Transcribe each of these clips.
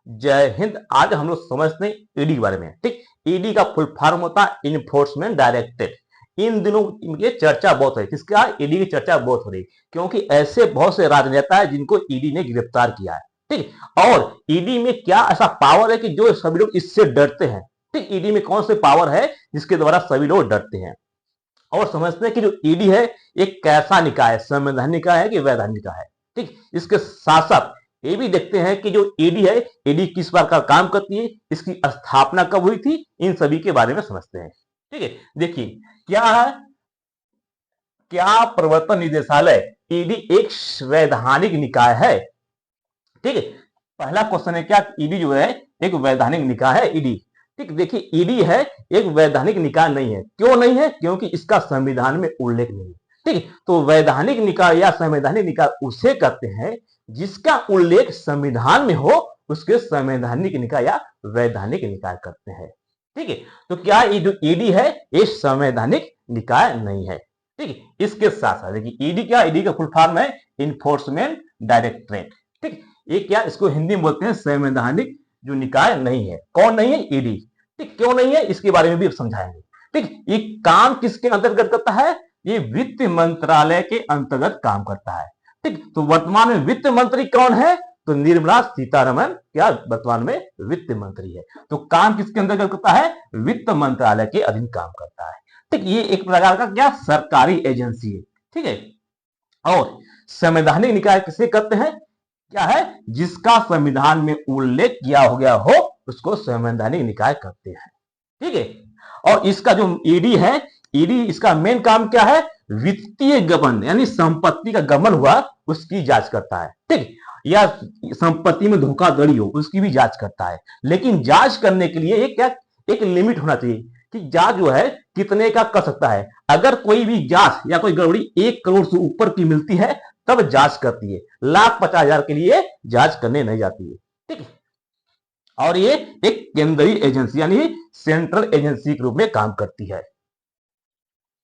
जय हिंद। आज हम लोग समझते हैं ईडी के बारे में। ठीक, ईडी का फुल फॉर्म होता है इन्फोर्समेंट डायरेक्टरेट। इन दिनों इनकी चर्चा बहुत है। किसका? ईडी की चर्चा बहुत हो रही, क्योंकि ऐसे बहुत से राजनेता है जिनको ईडी ने गिरफ्तार किया है। ठीक, और ईडी में क्या ऐसा पावर है कि जो सभी लोग इससे डरते हैं। ठीक, ईडी में कौन से पावर है जिसके द्वारा सभी लोग डरते हैं और समझते हैं कि जो ईडी है एक कैसा निकाय है, संवैधानिक निकाय है कि वैधानिक निकाय है। ठीक, इसके साथ साथ ये भी देखते हैं कि जो ईडी है, ईडी किस बार का काम करती है, इसकी स्थापना कब हुई थी, इन सभी के बारे में समझते हैं। ठीक है, देखिए क्या है, क्या प्रवर्तन निदेशालय ईडी एक वैधानिक निकाय है? ठीक है, पहला क्वेश्चन है क्या ईडी जो है एक वैधानिक निकाय है? ईडी, ठीक, देखिए ईडी है एक वैधानिक निकाय नहीं है। क्यों नहीं है? क्योंकि इसका संविधान में उल्लेख नहीं है। ठीक, तो वैधानिक निकाय या संवैधानिक निकाय उसे कहते हैं जिसका उल्लेख संविधान में हो, उसके संवैधानिक निकाय या वैधानिक निकाय करते हैं। ठीक है, तो क्या ये जो ईडी है ये संवैधानिक निकाय नहीं है। ठीक है, इसके साथ साथ देखिए ईडी क्या, ईडी का फुल फॉर्म है इन्फोर्समेंट डायरेक्टरेट। ठीक, ये क्या, इसको हिंदी में बोलते हैं संवैधानिक जो निकाय नहीं है। कौन नहीं है? ईडी। ठीक, क्यों नहीं है इसके बारे में भी समझाएंगे। ठीक, ये काम किसके अंतर्गत करता है? ये वित्त मंत्रालय के अंतर्गत काम करता है। ठीक, तो वर्तमान में वित्त मंत्री कौन है? तो निर्मला सीतारमण क्या वर्तमान में वित्त मंत्री है। तो काम किसके अंतर्गत करता है? वित्त मंत्रालय के अधीन काम करता है। ठीक, ये एक प्रकार का क्या सरकारी एजेंसी है। ठीक है, और संवैधानिक निकाय किसे कहते हैं? क्या है? जिसका संविधान में उल्लेख किया हो गया हो उसको संवैधानिक निकाय कहते हैं। ठीक है, और इसका जो ईडी है, ईडी इसका मेन काम क्या है? वित्तीय गबन यानी संपत्ति का गबन हुआ उसकी जांच करता है। ठीक, या संपत्ति में धोखाधड़ी हो उसकी भी जांच करता है। लेकिन जांच करने के लिए एक क्या, एक लिमिट होना चाहिए कि जांच जो है कितने का कर सकता है। अगर कोई भी जांच या कोई गड़बड़ी 1 करोड़ से ऊपर की मिलती है तब जांच करती है, 1,50,000 के लिए जांच करने नहीं जाती है। ठीक है, और ये एक केंद्रीय एजेंसी यानी सेंट्रल एजेंसी के रूप में काम करती है।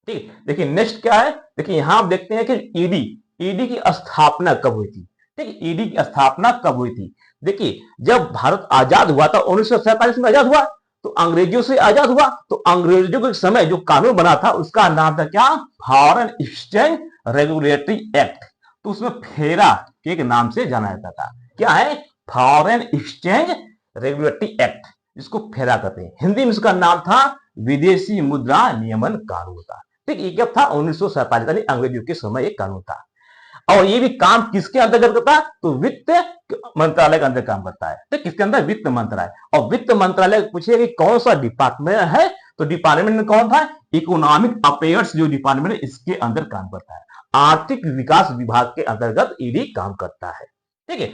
ठीक, देखिए नेक्स्ट क्या है, देखिए यहां आप देखते हैं कि ईडी, ईडी की स्थापना कब हुई थी? ठीक, ईडी की स्थापना कब हुई थी? देखिए जब भारत आजाद हुआ था 1947 में आजाद हुआ, तो अंग्रेजों से आजाद हुआ, तो अंग्रेजों के समय जो कानून बना था उसका नाम था क्या? Foreign exchange regulatory act. तो उसमें फेरा के एक नाम से जाना जाता था। क्या है? फॉरेन एक्सचेंज रेगुलेटरी एक्ट, जिसको फेरा कहते हैं। हिंदी में उसका नाम था विदेशी मुद्रा नियमन कानून था। ठीक, ये क्या था? 1947 यानी अंग्रेजों के समय एक कानून था। और ये भी काम किसके अंतर्गत करता है? तो वित्त मंत्रालय के अंदर काम करता है। तो किसके अंदर? वित्त मंत्रालय। और वित्त मंत्रालय पूछिए कि कौन सा डिपार्टमेंट है, तो डिपार्टमेंट में कौन था? इकोनॉमिक अफेयर्स जो डिपार्टमेंट है इसके अंदर काम करता है। आर्थिक विकास विभाग के अंतर्गत ईडी काम करता है। ठीक है,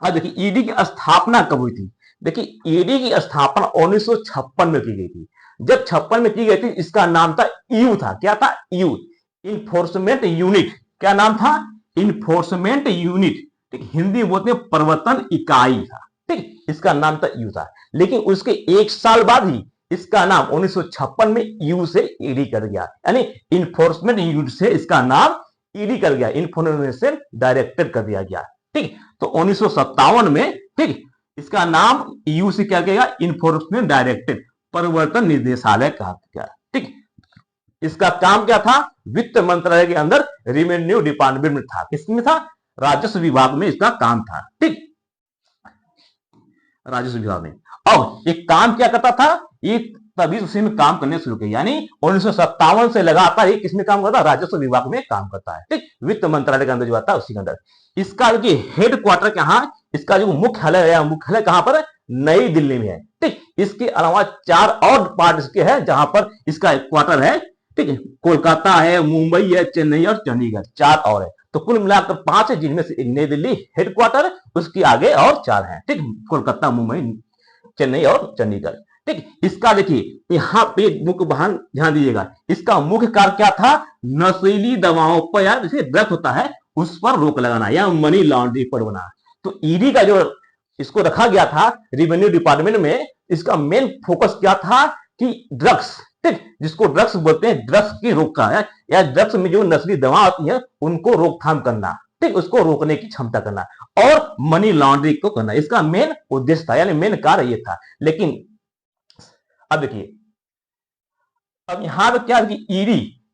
अब देखिए ईडी की स्थापना कब हुई थी? देखिए ईडी की स्थापना 1956 में की गई थी। जब 56 में की गई थी इसका नाम था यू था। क्या था? You, enforcement unit. क्या नाम था? Enforcement unit. ठीक, हिंदी में बोलते हैं प्रवर्तन इकाई था। ठीक, इसका नाम था यू था। लेकिन उसके 1 साल बाद ही इसका नाम 1956 में यू से ईडी कर गया, यानी इन्फोर्समेंट यूनिट से इसका नाम ईडी कर गया, इन्फॉर्मेशन डायरेक्टरेट कर दिया गया। ठीक, तो 1957 में ठीक इसका नाम यू से क्या किया? इन्फोर्समेंट डायरेक्टरेट, प्रवर्तन निदेशालय कहा गया। ठीक, इसका काम क्या था? वित्त मंत्रालय के अंदर रेवेन्यू डिपार्टमेंट में था। किसमें था? राजस्व विभाग में इसका काम था। ठीक, राजस्व विभाग में। अब ये काम क्या करता था? ये तभी उसी में काम करने शुरू किया, यानी 1957 से लगातार ये किसमें काम करता? राजस्व विभाग में काम करता है। ठीक, वित्त मंत्रालय के अंदर जो आता है उसी के अंदर। इसका जो हेड क्वार्टर कहां, इसका जो मुख्यालय है, मुख्यालय कहां पर? नई दिल्ली में है। ठीक, इसके अलावा 4 और पार्ट इसके हैं जहां पर इसका क्वार्टर है। ठीक है, कोलकाता है, मुंबई है, चेन्नई और चंडीगढ़, 4 और है। तो कुल मिलाकर 5 है, जिनमें से नई दिल्ली हेडक्वार्टर, उसके आगे और 4 हैं। ठीक, कोलकाता, मुंबई, चेन्नई और चंडीगढ़। ठीक, इसका देखिए यहाँ पे मुख्य वाहन ध्यान दीजिएगा, इसका मुख्य कार्य क्या था? नशीली दवाओं पर या जैसे ड्रग्स होता है उस पर रोक लगाना या मनी लॉन्ड्रिंग पर बना। तो ईडी का जो इसको रखा गया था रेवेन्यू डिपार्टमेंट में, इसका मेन फोकस क्या था कि ड्रग्स, ठीक, जिसको ड्रग्स बोलते हैं, ड्रग्स की रोक का है, या ड्रग्स में जो नस्ली दवा आती है उनको रोकथाम करना। ठीक, उसको रोकने की क्षमता करना और मनी लॉन्ड्रिंग को करना, इसका मेन उद्देश्य था, यानी मेन कार्य ये था। लेकिन अब देखिए, अब यहां पे क्या है कि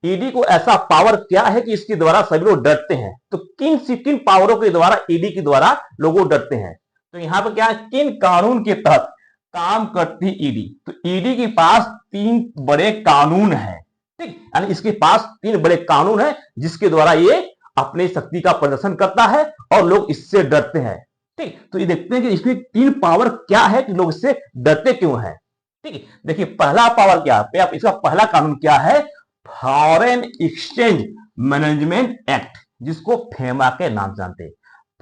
ईडी को ऐसा पावर क्या है कि इसके द्वारा सभी लोग डरते हैं। तो किन पावरों के द्वारा ईडी के द्वारा लोग डरते हैं? तो यहां पर क्या है, किन कानून के तहत काम करती ईडी? तो ईडी के पास 3 बड़े कानून हैं, ठीक, यानी इसके पास 3 बड़े कानून हैं जिसके द्वारा ये अपनी शक्ति का प्रदर्शन करता है और लोग इससे डरते हैं। ठीक, तो ये देखते हैं कि इसमें 3 पावर क्या है कि लोग इससे डरते क्यों हैं। ठीक है, देखिए पहला पावर क्या है, आप इसका पहला कानून क्या है, फॉरेन एक्सचेंज मैनेजमेंट एक्ट, जिसको फेमा के नाम से जानते हैं,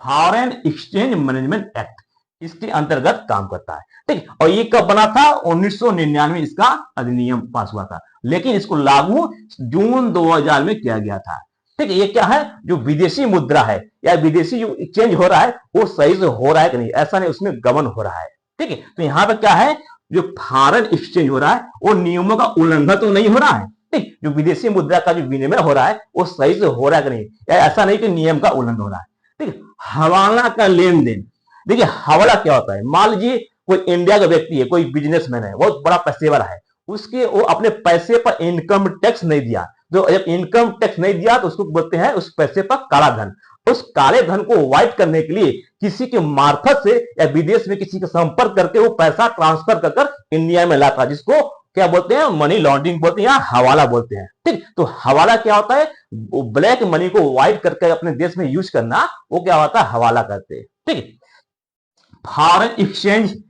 फॉरेन एक्सचेंज मैनेजमेंट एक्ट, इसके अंतर्गत काम करता है। ठीक, और ये कब बना था, 1999 इसका अधिनियम पास हुआ था, लेकिन इसको लागू जून 2000 में किया गया था। ठीक है, ये क्या है, जो विदेशी मुद्रा है या विदेशी जो एक्सचेंज हो रहा है वो सही से हो रहा है कि नहीं, ऐसा नहीं, उसमें गबन हो रहा है। ठीक है, तो यहां पर क्या है, जो फॉरेन एक्सचेंज हो रहा है वो नियमों का उल्लंघन तो नहीं हो रहा है। ठीक, जो विदेशी मुद्रा का जो विनिमय हो रहा है वो सही से हो रहा है कि नहीं, या ऐसा नहीं कि नियम का उल्लंघन हो रहा है। ठीक, हवाला का लेन देन, देखिए हवाला क्या होता है, मान लीजिए कोई इंडिया का व्यक्ति है, कोई बिजनेसमैन है, बहुत बड़ा पेशेवर है, उसके वो अपने पैसे पर इनकम टैक्स नहीं दिया, जो जब इनकम टैक्स नहीं दिया तो उसको बोलते हैं उस पैसे पर काला धन। उस काले धन को व्हाइट करने के लिए किसी के मार्फत से या विदेश में किसी का संपर्क करके वो पैसा ट्रांसफर कर इंडिया में लाता, जिसको क्या बोलते हैं, मनी लॉन्ड्रिंग बोलते हैं या हवाला बोलते हैं। ठीक, तो हवाला क्या होता है, ब्लैक मनी को व्हाइट करके अपने देश में यूज करना, वो क्या होता है, हवाला करते हैं। ठीक, फॉरेन एक्सचेंज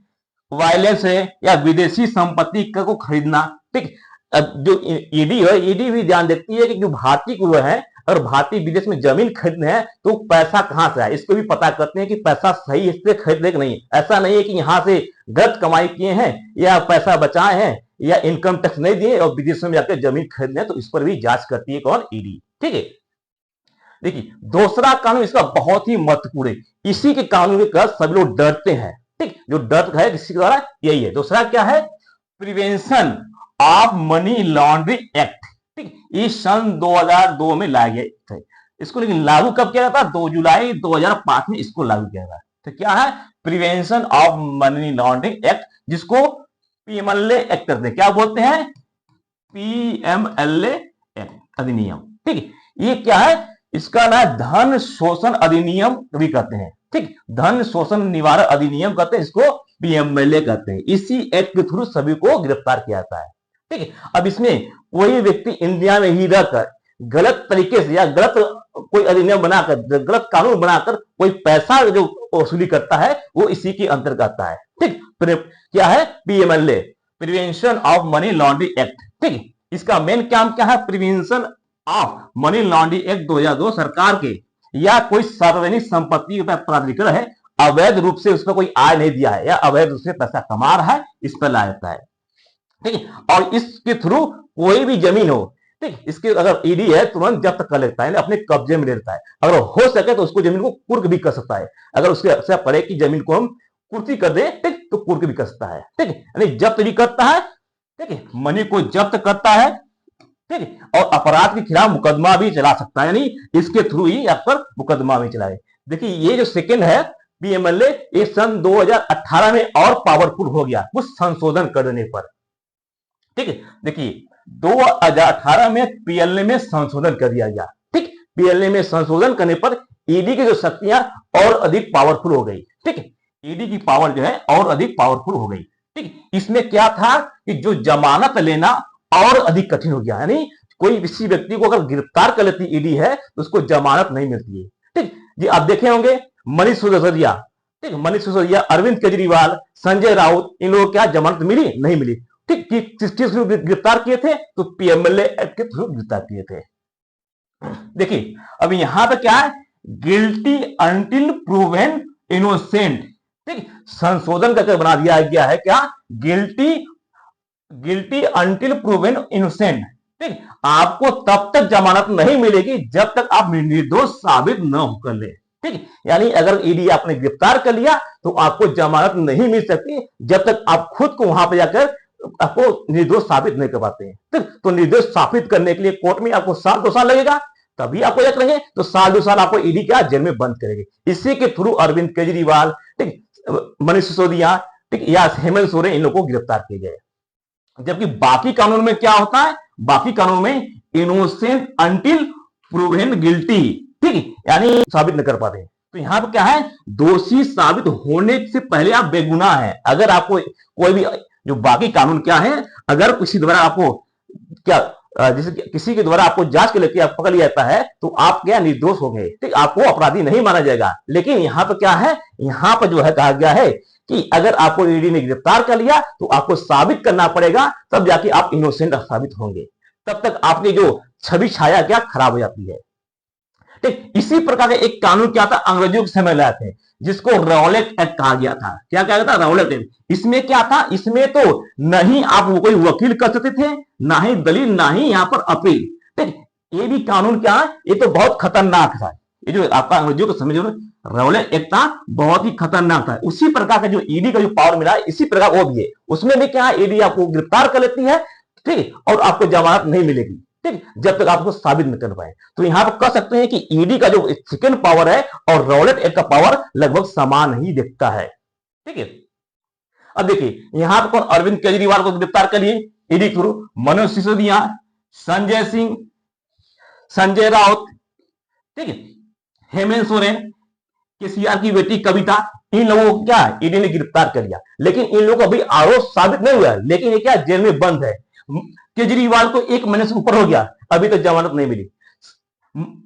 वायलेंस है या विदेशी संपत्ति को खरीदना। ठीक, अब जो ईडी है, ईडी भी ध्यान देती है कि जो भारतीय को है, अगर भारतीय विदेश में जमीन खरीदने हैं तो पैसा कहां से आया, इसको भी पता करते हैं कि पैसा सही इससे खरीदे कि नहीं। ऐसा नहीं है कि यहां से गलत कमाई किए हैं या पैसा बचाए हैं या इनकम टैक्स नहीं दिए और विदेशों में जाकर जमीन खरीदने, तो इस पर भी जांच करती है कौन, ईडी। ठीक है, देखिए दूसरा कानून इसका बहुत ही महत्वपूर्ण है, इसी के कानून के तहत सभी लोग डरते हैं। ठीक, जो डर है किसी के द्वारा, यही है। दूसरा क्या है, prevention of money laundering act. ठीक, ये सन 2002 में लाया गया था इसको, लेकिन लागू कब किया था, 2 जुलाई 2005 में इसको लागू किया था। तो क्या है, prevention of money laundering act, जिसको पीएमएलए एक्ट करते हैं, क्या बोलते हैं, पीएमएलए एक्ट अधिनियम। ठीक, ये क्या है, इसका ना धन शोषण अधिनियम भी कहते हैं। ठीक, धन शोषण निवारण अधिनियम कहते हैं, इसको पीएमएलए कहते हैं। इसी एक्ट के थ्रू सभी को गिरफ्तार किया जाता है। ठीक है, अब इसमें कोई व्यक्ति इंडिया में ही रहकर गलत तरीके से या गलत कोई अधिनियम बनाकर, गलत कानून बनाकर कोई पैसा जो वसूली करता है वो इसी के अंतर्गत आता है। ठीक, क्या है, PMLA, prevention of money laundering act. ठीक, इसका मेन काम क्या है, prevention of money laundering act 2002 सरकार के या कोई सार्वजनिक संपत्ति का प्राधिकरण है, अवैध रूप से उसका कोई आय नहीं दिया है या अवैध रूप से पैसा कमा रहा है, इस पर लाया जाता है। ठीक है, और इसके थ्रू कोई भी जमीन हो, ठीक, इसके अगर ईडी है तुरंत जब्त कर लेता है, अपने कब्जे में ले लेता है। अगर हो सके तो उसको जमीन को कुर्क भी कर सकता है, अगर उसके अच्छा पड़े कि जमीन को हम कुर्की कर दे, ठीक, तो कुर्क भी कर सकता है। ठीक, यानी जब्त भी करता है। ठीक है, मनी को जब्त करता है। ठीक है, और अपराध के खिलाफ मुकदमा भी चला सकता है, यानी इसके थ्रू ही आप पर मुकदमा भी चलाए। देखिए ये जो सेकंड है पीएमएलए, ये सन 2018 में और पावरफुल हो गया कुछ संशोधन करने पर। ठीक है, देखिए 2018 में पीएलए में संशोधन कर दिया गया। ठीक, पीएलए में संशोधन करने पर ईडी की जो शक्तियां और अधिक पावरफुल हो गई। ठीक, ईडी की पावर जो है और अधिक पावरफुल हो गई। ठीक, इसमें क्या था कि जो जमानत लेना और अधिक कठिन हो गया, यानी कोई किसी व्यक्ति को अगर गिरफ्तार कर लेती ईडी है तो उसको जमानत नहीं मिलती है। ठीक जी, आप देखे होंगे मनीष सिसोदिया, ठीक, मनीष सिसोदिया, अरविंद केजरीवाल, संजय राउत, इन लोगों को क्या जमानत मिली, नहीं मिली। ठीक, किस थ्रू गिरफ्तार किए थे, तो पीएमएलए एक्ट के थ्रू गिरफ्तार किए थे। देखिए अब यहां पे क्या है, गिल्टी अंटिल प्रूवन इनोसेंट। ठीक, संशोधन करके बना दिया गया है क्या, गिल्टी अंटिल प्रूवन इनोसेंट। ठीक, आपको तब तक जमानत नहीं मिलेगी जब तक आप निर्दोष साबित न होकर ले। ठीक, यानी अगर ईडी आपने गिरफ्तार कर लिया तो आपको जमानत नहीं मिल सकती जब तक आप खुद को वहां पर जाकर आपको निर्दोष साबित नहीं कर पाते हैं। ठीक, तो निर्दोष साबित करने के लिए कोर्ट में आपको 7 2 साल लगेगा। तभी आपको याद रखेंगे, तो साल 2 साल आपको ईडी क्या जेल में बंद करेंगे। इसी के थ्रू अरविंद केजरीवाल, ठीक, मनीष सिसोदिया, ठीक, या हेमंत सोरेन, इन लोगों को गिरफ्तार किए गए। जबकि बाकी कानून में क्या होता है, बाकी कानून में इनोसेंट अंटिल प्रूवन गिल्टी, ठीक, यानी साबित न कर पाते। तो यहां पर क्या है, दोषी साबित होने से पहले आप बेगुनाह है। अगर आपको कोई भी, जो बाकी कानून क्या है, अगर किसी द्वारा आपको क्या जैसे किसी के द्वारा आपको जांच के लेके पकड़ लिया जाता है, तो आप क्या निर्दोष हो गए, ठीक, आपको अपराधी नहीं माना जाएगा। लेकिन यहां पर क्या है, यहां पर जो है कहा गया है कि अगर आपको ईडी ने गिरफ्तार कर लिया तो आपको साबित करना पड़ेगा, तब जाके आप इनोसेंट साबित होंगे। तब तक आपकी जो छवि छाया क्या खराब हो जाती है। ठीक, इसी प्रकार का एक कानून क्या था, अंग्रेजों के समय लाए थे, जिसको रॉलेट एक्ट कहा गया था। क्या कहा गया था, रॉलेट एक्ट। इसमें क्या था, इसमें तो नहीं आप कोई वकील कर सकते थे, ना ही दलील, ना ही यहां पर अपील। ठीक, ये भी कानून क्या है, ये तो बहुत खतरनाक था। ये जो आपका अंग्रेजों के समय जो रॉलेट एक्ट था, बहुत ही खतरनाक था। उसी प्रकार का जो ईडी का जो पावर मिला है, इसी प्रकार वो भी है। उसमें भी क्या है, ईडी आपको गिरफ्तार कर लेती है, ठीक, और आपको जमानत नहीं मिलेगी, ठीक, जब तक आपको साबित न कर पाए। तो यहां पर कह सकते हैं कि ईडी का जो सेकंड पावर है और रॉलेट एक्ट का पावर लगभग समान ही दिखता है। ठीक है, अब देखिए यहां पर कौन, अरविंद केजरीवाल को गिरफ्तार कर लिए ईडी थ्रू, मनोज सिसोदिया, संजय सिंह, संजय राउत, ठीक है, हेमंत सोरेन, केसीआर की बेटी कविता, इन लोगों को क्या ईडी ने गिरफ्तार कर लिया। लेकिन इन लोगों को अभी आरोप साबित नहीं हुआ, लेकिन ये क्या जेल में बंद है। केजरीवाल को 1 महीने से ऊपर हो गया, अभी तक जमानत नहीं मिली।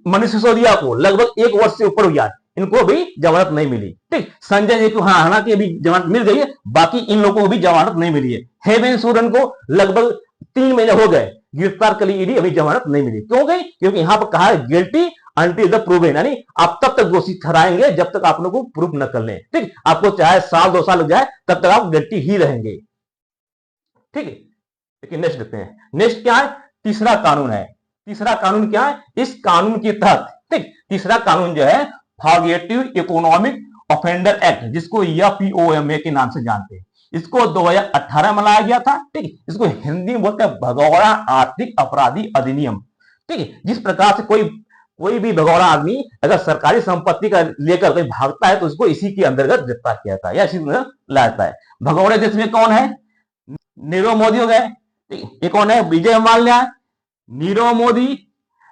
मनीष सिसोदिया को लगभग 1 वर्ष से ऊपर हो गया, इनको भी जमानत नहीं मिली। ठीक, संजय जी को हाँ हालांकि अभी जमानत मिल गई है, बाकी इन लोगों को भी जमानत नहीं मिली है। हेमंत सोरेन को लगभग 3 महीने हो गए गिरफ्तार कर ली ईडी, अभी जमानत नहीं मिली। क्यों गई, क्योंकि यहां पर कहा है गिल्टी अंटिल द प्रूवन, यानी आप तब तक दोषी ठहराएंगे जब तक आप लोगों को प्रूफ न कर लें। ठीक, आपको चाहे साल 2 साल लग जाए, तब तक आप गिल्टी ही रहेंगे। ठीक है, लेकिन नेक्स्ट देखते हैं। नेक्स्ट क्या है, तीसरा कानून है। तीसरा कानून क्या है, इस कानून के तहत, ठीक, तीसरा कानून जो है फॉरगेटिव इकोनॉमिक ऑफेंडर एक्ट, जिसको एफईओएमए के नाम से जानते हैं। इसको 2018 में लाया गया था। ठीक, इसको हिंदी में बोलते हैं भगोड़ा आर्थिक अपराधी अधिनियम। ठीक है, जिस प्रकार से कोई भी भगोड़ा आदमी अगर सरकारी संपत्ति का लेकर कहीं भागता है, तो उसको इसी के अंतर्गत गिरफ्तार किया जाता है या इसी में लाया जाता है। भगोड़े देश में कौन है, नीरव मोदी हो गए। ये कौन है, विजय माल्या, नीरव मोदी,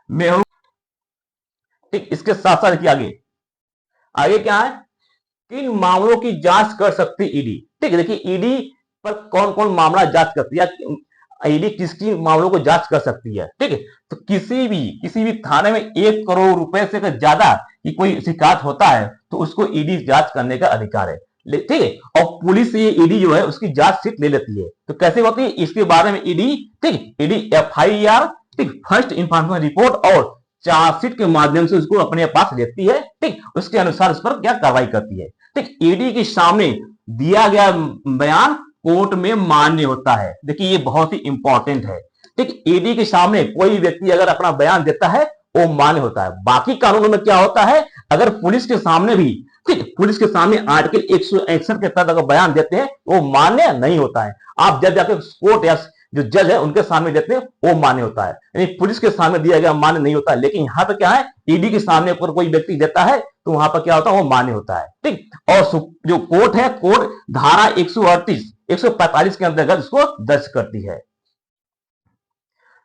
मेहुल। ठीक, इसके साथ साथ आगे आगे क्या है, किन मामलों की जांच कर सकती ईडी। ठीक है, देखिए ईडी पर कौन कौन मामला जांच करती है, ईडी किसकी मामलों को जांच कर सकती है। ठीक है, तो किसी भी थाने में 1 करोड़ रुपए से ज्यादा की कोई शिकायत होता है, तो उसको ईडी जांच करने का अधिकार है। ठीक है, और पुलिस ये ईडी जो है उसकी जांच सीट ले लेती है। तो कैसे होती है, इसके बारे में ईडी, ठीक, ईडी एफआईआर, ठीक, फर्स्ट इंफॉर्मेशन रिपोर्ट और चार्जशीट के माध्यम से उसको अपने पास लेती है। ठीक, उसके अनुसार उस पर क्या कार्रवाई करती है। ठीक, ईडी के सामने दिया गया बयान कोर्ट में मान्य होता है। देखिए ये बहुत ही इंपॉर्टेंट है। ठीक, ईडी के सामने कोई व्यक्ति अगर अपना बयान देता है, वो मान्य होता है। बाकी कानूनों में क्या होता है, अगर पुलिस के सामने भी, ठीक, पुलिस के सामने आर्टिकल 161 के तहत अगर बयान देते हैं, वो मान्य नहीं होता है। आप जब जाके कोर्ट या जो जज है उनके सामने देते हैं, वो मान्य होता है। यानी पुलिस के सामने दिया गया मान्य नहीं होता है। लेकिन यहां पर क्या है, ईडी के सामने पर कोई व्यक्ति देता है, तो वहां पर क्या होता है, वो मान्य होता है। ठीक, और जो कोर्ट है, कोर्ट धारा 138 145 के अंतर्गत उसको दर्ज करती है।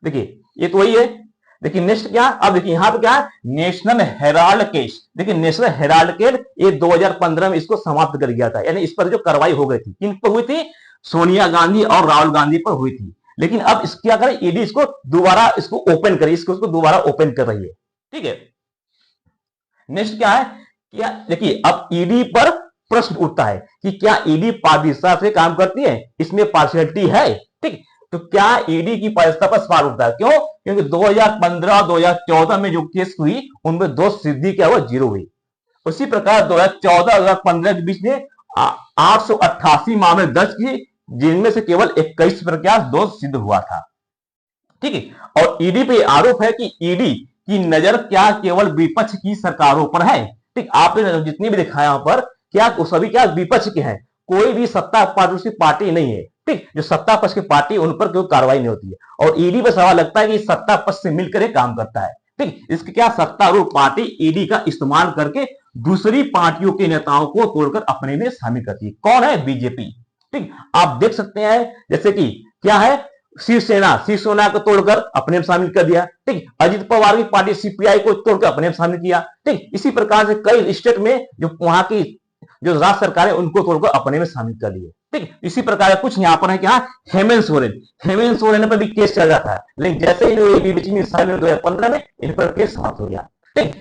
देखिए ये तो वही है। देखिए नेक्स्ट क्या, अब देखिए यहां पर क्या है, नेशनल हेराल्ड केस। देखिए नेशनल हेराल्ड केस ये 2015 में इसको समाप्त कर गया था। यानी इस पर जो कार्रवाई हो गई थी, किन पर हुई थी, सोनिया गांधी और राहुल गांधी पर हुई थी। लेकिन अब इस क्या करें, ईडी इसको दोबारा इसको ओपन करे, इसको दोबारा ओपन कर रही है। ठीक है, नेक्स्ट क्या है, क्या देखिए अब ईडी पर प्रश्न उठता है कि क्या ईडी पारदर्शिता से काम करती है, इसमें पार्शियलिटी है। ठीक, तो क्या ईडी की पारदर्शिता पर सवाल उठता है, क्यों, क्योंकि 2015 2014 में जो केस हुई उनमें दोष सिद्धि क्या हुआ, 0 हुई। उसी प्रकार 2014 2015 के बीच में 888 मामले दर्ज किए, जिनमें से केवल 21 पर क्या दोष सिद्ध हुआ था। ठीक है, और ईडी पे आरोप है कि ईडी की नजर क्या केवल विपक्ष की सरकारों पर है। ठीक, आपने जितनी भी दिखाया यहां पर, क्या सभी क्या विपक्ष के हैं, कोई भी सत्ता पक्ष की पार्टी नहीं है। ठीक, जो सत्ता पक्ष की पार्टी उन पर कोई कार्रवाई नहीं होती है। और ईडी पर सवाल लगता है कि सत्ता पक्ष से मिलकर काम करता है। ठीक, इसके क्या सत्तारूढ़ पार्टी ईडी का इस्तेमाल करके दूसरी पार्टियों के नेताओं को तोड़कर अपने में शामिल करती है। कौन है? बीजेपी। ठीक, आप देख सकते हैं जैसे कि क्या है, शिवसेना को तोड़कर अपने में शामिल कर दिया। ठीक, अजित पवार की पार्टी सीपीआई को तोड़कर अपने में शामिल किया। ठीक, इसी प्रकार से कई स्टेट में जो वहां की जो राज्य सरकार है उनको तोड़कर अपने में शामिल कर लिए। ठीक, इसी प्रकार कुछ यहाँ पर है क्या, हेमंत सोरेन पर भी केस चल रहा था, लेकिन जैसे ही बीच में शामिल 2015 में इन पर केस समाप्त हो गया। ठीक,